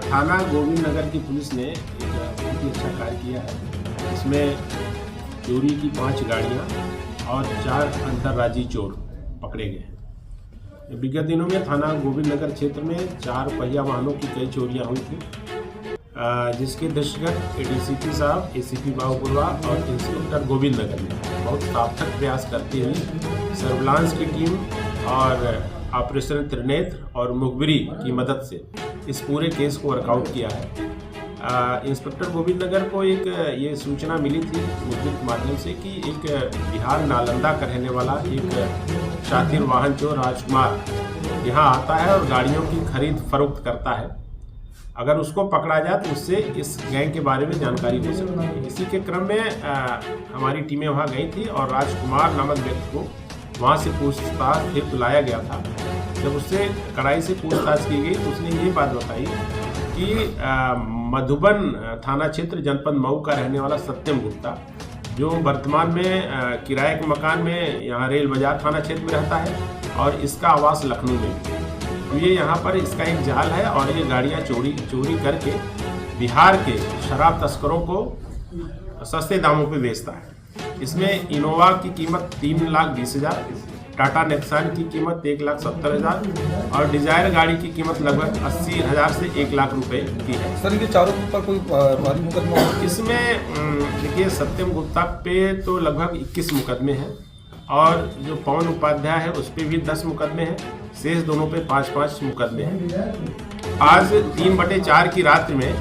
थाना गोविंद नगर की पुलिस ने एक बहुत ही अच्छा कार्य किया है। इसमें चोरी की 5 गाड़ियां और 4 अंतर्राज्यीय चोर पकड़े गए हैं। विगत दिनों में थाना गोविंद नगर क्षेत्र में 4 पहिया वाहनों की कई चोरियां हुई थी, जिसके दृष्टिगत एडीसीपी साहब, एसीपी बाबूपुरवा और इंस्पेक्टर गोविंद नगर ने बहुत सार्थक प्रयास करते हुए सर्विलांस की टीम और ऑपरेशन त्रिनेत्र और मुखबिरी की मदद से इस पूरे केस को वर्कआउट किया है। इंस्पेक्टर गोविंद नगर को एक ये सूचना मिली थी मुखबिर के माध्यम से कि एक बिहार नालंदा का रहने वाला एक शातिर वाहन चोर राजकुमार यहाँ आता है और गाड़ियों की खरीद फरोख्त करता है। अगर उसको पकड़ा जाए तो उससे इस गैंग के बारे में जानकारी हो सकती है। इसी के क्रम में हमारी टीमें वहाँ गई थी और राजकुमार नामक व्यक्ति को वहाँ से पूछताछ हेतु लाया गया था। जब उससे कड़ाई से पूछताछ की गई तो उसने ये बात बताई कि मधुबन थाना क्षेत्र जनपद मऊ का रहने वाला सत्यम गुप्ता, जो वर्तमान में किराए के मकान में यहाँ रेल बाजार थाना क्षेत्र में रहता है और इसका आवास लखनऊ में भी। तो ये यहाँ पर इसका एक जाल है और ये गाड़ियाँ चोरी करके बिहार के शराब तस्करों को सस्ते दामों पे बेचता है। इसमें इनोवा की कीमत 3,20,000, टाटा नेक्सान की कीमत 1,70,000 और डिजायर गाड़ी की कीमत लगभग 80,000 से 1 लाख रुपए की है। सर, ये चारों पर कोई भारी मुकदमा? इसमें देखिए, सत्यम गुप्ता पे तो लगभग 21 मुकदमे हैं और जो पवन उपाध्याय है उस पर भी 10 मुकदमे हैं। शेष दोनों पे 5-5 मुकदमे हैं। आज 3/4 की रात्रि में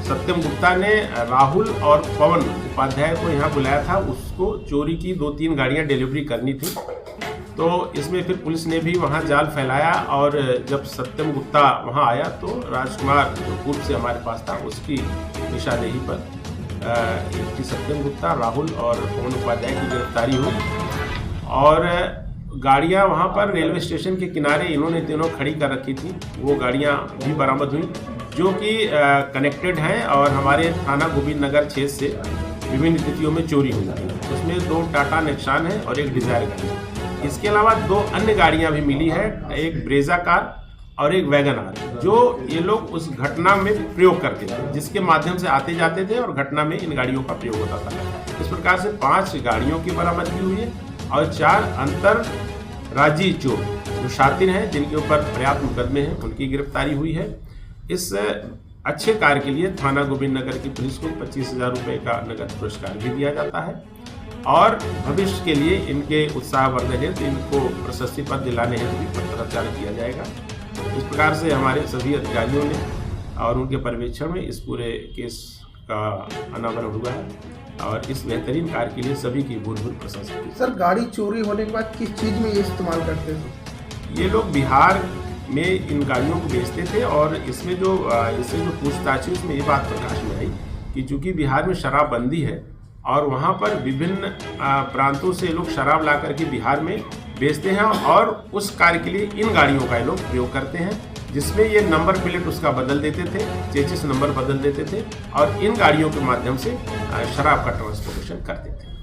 सत्यम गुप्ता ने राहुल और पवन उपाध्याय को यहाँ बुलाया था। उसको चोरी की 2-3 गाड़ियाँ डिलीवरी करनी थी। तो इसमें फिर पुलिस ने भी वहाँ जाल फैलाया और जब सत्यम गुप्ता वहाँ आया तो राजकुमार जो पूर्व से हमारे पास था उसकी निशानदेही पर सत्यम गुप्ता, राहुल और पवन उपाध्याय की गिरफ्तारी हुई और गाड़ियाँ वहाँ पर रेलवे स्टेशन के किनारे इन्होंने तीनों खड़ी कर रखी थी। वो गाड़ियाँ भी बरामद हुई जो कि कनेक्टेड हैं और हमारे थाना गोविंद नगर क्षेत्र से विभिन्न तिथियों में चोरी हुई थी। उसमें 2 टाटा नेक्सान है और एक डिजायर गाड़ी। इसके अलावा 2 अन्य गाड़ियाँ भी मिली है, एक ब्रेजा कार और एक वैगन आर, जो ये लोग उस घटना में प्रयोग करते थे, जिसके माध्यम से आते जाते थे और घटना में इन गाड़ियों का प्रयोग होता था। इस प्रकार से 5 गाड़ियों की बरामदगी हुई है और 4 अंतर्राज्यीय चोर जो शातिर हैं, जिनके ऊपर पर्याप्त मुकदमे हैं, उनकी गिरफ्तारी हुई है। इस अच्छे कार्य के लिए थाना गोविंद नगर की पुलिस को 25,000 रुपये का नगद पुरस्कार भी दिया जाता है और भविष्य के लिए इनके उत्साहवर्धन हेतु इनको प्रशस्ति पत्र दिलाने हेतु भी पत्राचार किया जाएगा। इस प्रकार से हमारे सभी अधिकारियों ने और उनके पर्यवेक्षण में इस पूरे केस का अनावरण हुआ है और इस बेहतरीन कार्य के लिए सभी की बहुत प्रशंसा की। सर, गाड़ी चोरी होने के बाद किस चीज़ में ये इस्तेमाल करते थे? ये लोग बिहार में इन गाड़ियों को बेचते थे और इसमें इससे जो पूछताछ है उसमें ये बात प्रकाश में आई कि चूंकि बिहार में शराबबंदी है और वहाँ पर विभिन्न प्रांतों से लोग शराब ला करके बिहार में बेचते हैं और उस कार्य के लिए इन गाड़ियों का ये लोग प्रयोग करते हैं, जिसमें ये नंबर प्लेट उसका बदल देते थे, चेचिस नंबर बदल देते थे और इन गाड़ियों के माध्यम से शराब का ट्रांसपोर्टेशन करते थे।